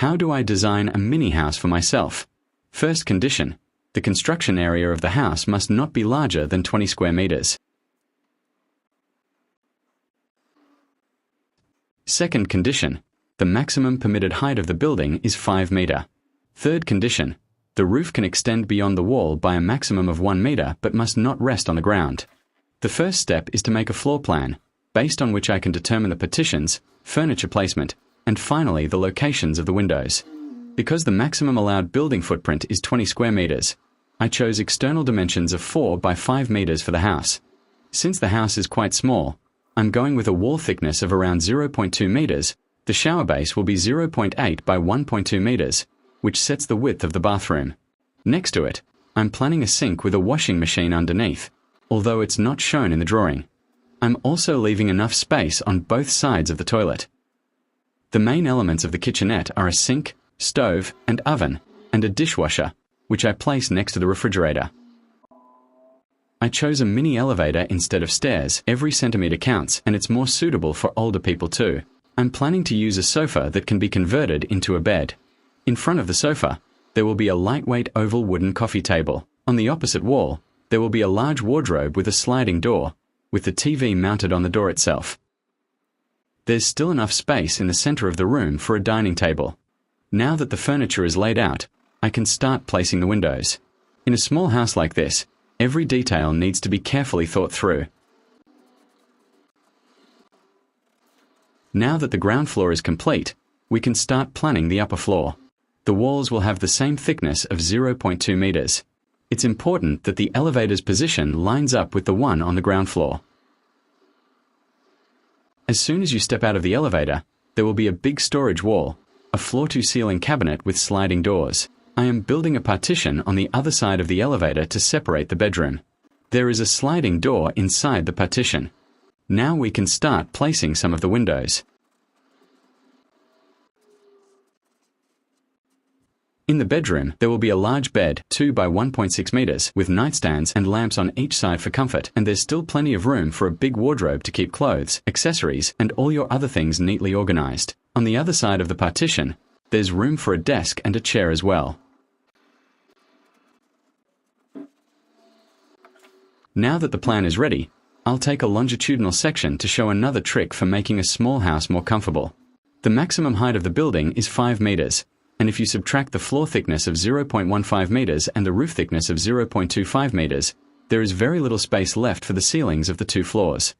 How do I design a mini house for myself? First condition: the construction area of the house must not be larger than 20 square meters. Second condition: the maximum permitted height of the building is 5 meter. Third condition: the roof can extend beyond the wall by a maximum of 1 meter but must not rest on the ground. The first step is to make a floor plan, based on which I can determine the partitions, furniture placement, and finally the locations of the windows. Because the maximum allowed building footprint is 20 square meters, I chose external dimensions of 4 by 5 meters for the house. Since the house is quite small, I'm going with a wall thickness of around 0.2 meters. The shower base will be 0.8 by 1.2 meters, which sets the width of the bathroom. Next to it, I'm planning a sink with a washing machine underneath, although it's not shown in the drawing. I'm also leaving enough space on both sides of the toilet. The main elements of the kitchenette are a sink, stove, and oven, and a dishwasher, which I place next to the refrigerator. I chose a mini elevator instead of stairs. Every centimeter counts, and it's more suitable for older people too. I'm planning to use a sofa that can be converted into a bed. In front of the sofa, there will be a lightweight oval wooden coffee table. On the opposite wall, there will be a large wardrobe with a sliding door, with the TV mounted on the door itself. There's still enough space in the center of the room for a dining table. Now that the furniture is laid out, I can start placing the windows. In a small house like this, every detail needs to be carefully thought through. Now that the ground floor is complete, we can start planning the upper floor. The walls will have the same thickness of 0.2 meters. It's important that the elevator's position lines up with the one on the ground floor. As soon as you step out of the elevator, there will be a big storage wall, a floor-to-ceiling cabinet with sliding doors. I am building a partition on the other side of the elevator to separate the bedroom. There is a sliding door inside the partition. Now we can start placing some of the windows. In the bedroom, there will be a large bed, 2 by 1.6 meters, with nightstands and lamps on each side for comfort, and there's still plenty of room for a big wardrobe to keep clothes, accessories, and all your other things neatly organized. On the other side of the partition, there's room for a desk and a chair as well. Now that the plan is ready, I'll take a longitudinal section to show another trick for making a small house more comfortable. The maximum height of the building is 5 meters, and if you subtract the floor thickness of 0.15 meters and the roof thickness of 0.25 meters, there is very little space left for the ceilings of the 2 floors.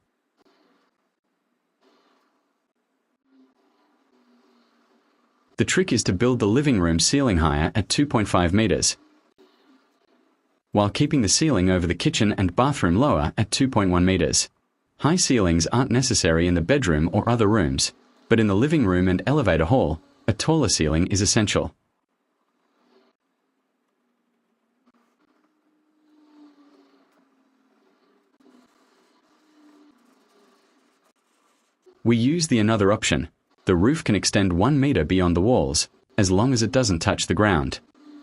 The trick is to build the living room ceiling higher at 2.5 meters, while keeping the ceiling over the kitchen and bathroom lower at 2.1 meters. High ceilings aren't necessary in the bedroom or other rooms, but in the living room and elevator hall, a taller ceiling is essential. We use the another option. The roof can extend 1 meter beyond the walls, as long as it doesn't touch the ground.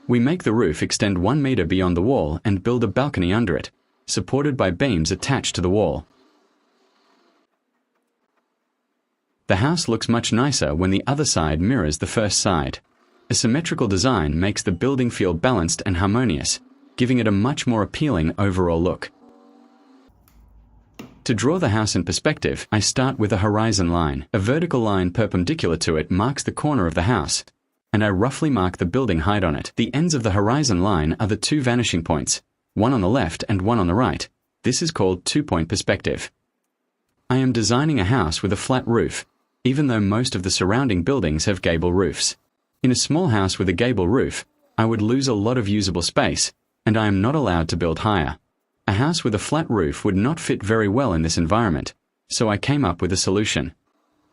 We make the roof extend 1 meter beyond the wall and build a balcony under it, supported by beams attached to the wall. The house looks much nicer when the other side mirrors the first side. A symmetrical design makes the building feel balanced and harmonious, giving it a much more appealing overall look. To draw the house in perspective, I start with a horizon line. A vertical line perpendicular to it marks the corner of the house, and I roughly mark the building height on it. The ends of the horizon line are the 2 vanishing points, one on the left and one on the right. This is called 2-point perspective. I am designing a house with a flat roof, even though most of the surrounding buildings have gable roofs. In a small house with a gable roof, I would lose a lot of usable space, and I am not allowed to build higher. A house with a flat roof would not fit very well in this environment, so I came up with a solution.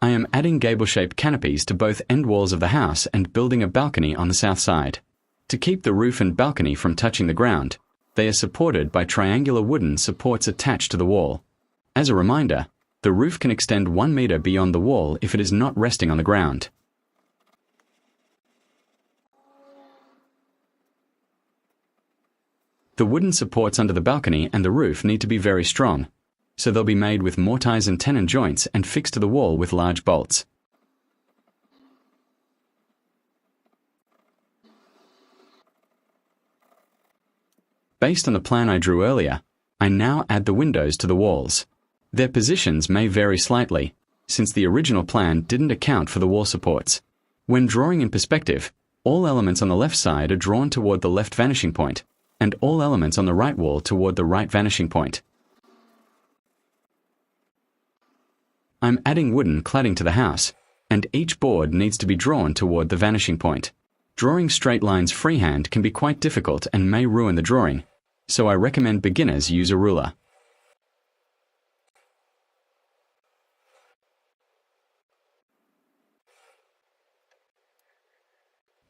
I am adding gable-shaped canopies to both end walls of the house and building a balcony on the south side. To keep the roof and balcony from touching the ground, they are supported by triangular wooden supports attached to the wall. As a reminder, the roof can extend 1 meter beyond the wall if it is not resting on the ground. The wooden supports under the balcony and the roof need to be very strong, so they'll be made with mortise and tenon joints and fixed to the wall with large bolts. Based on the plan I drew earlier, I now add the windows to the walls. Their positions may vary slightly, since the original plan didn't account for the wall supports. When drawing in perspective, all elements on the left side are drawn toward the left vanishing point, and all elements on the right wall toward the right vanishing point. I'm adding wooden cladding to the house, and each board needs to be drawn toward the vanishing point. Drawing straight lines freehand can be quite difficult and may ruin the drawing, so I recommend beginners use a ruler.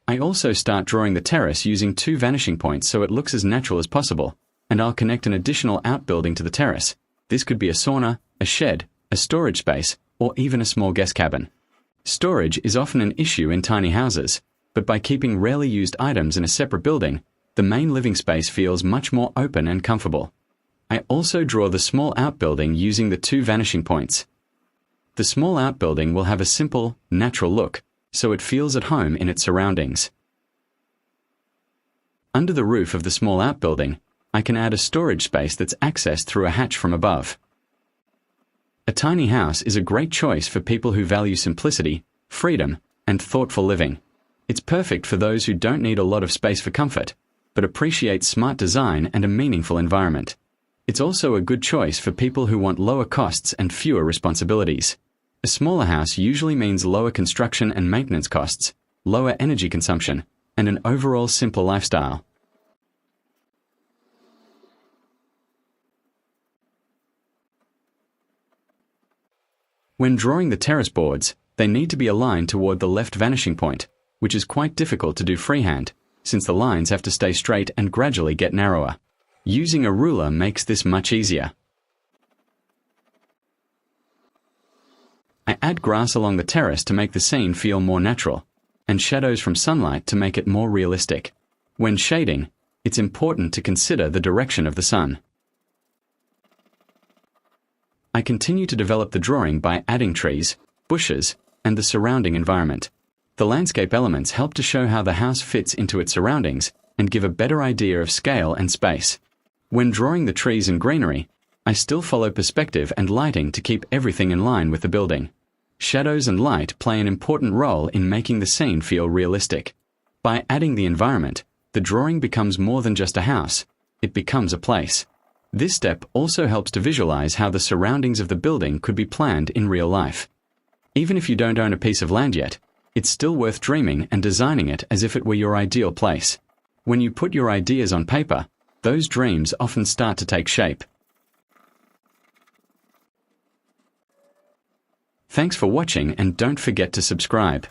I also start drawing the terrace using 2 vanishing points so it looks as natural as possible, and I'll connect an additional outbuilding to the terrace. This could be a sauna, a shed, a storage space, or even a small guest cabin. Storage is often an issue in tiny houses, but by keeping rarely used items in a separate building, the main living space feels much more open and comfortable. I also draw the small outbuilding using the 2 vanishing points. The small outbuilding will have a simple, natural look, so it feels at home in its surroundings. Under the roof of the small outbuilding, I can add a storage space that's accessed through a hatch from above. A tiny house is a great choice for people who value simplicity, freedom, and thoughtful living. It's perfect for those who don't need a lot of space for comfort, but appreciate smart design and a meaningful environment. It's also a good choice for people who want lower costs and fewer responsibilities. A smaller house usually means lower construction and maintenance costs, lower energy consumption, and an overall simpler lifestyle. When drawing the terrace boards, they need to be aligned toward the left vanishing point, which is quite difficult to do freehand, since the lines have to stay straight and gradually get narrower. Using a ruler makes this much easier. I add grass along the terrace to make the scene feel more natural, and shadows from sunlight to make it more realistic. When shading, it's important to consider the direction of the sun. I continue to develop the drawing by adding trees, bushes, and the surrounding environment. The landscape elements help to show how the house fits into its surroundings and give a better idea of scale and space. When drawing the trees and greenery, I still follow perspective and lighting to keep everything in line with the building. Shadows and light play an important role in making the scene feel realistic. By adding the environment, the drawing becomes more than just a house, it becomes a place. This step also helps to visualize how the surroundings of the building could be planned in real life. Even if you don't own a piece of land yet, it's still worth dreaming and designing it as if it were your ideal place. When you put your ideas on paper, those dreams often start to take shape. Thanks for watching, and don't forget to subscribe.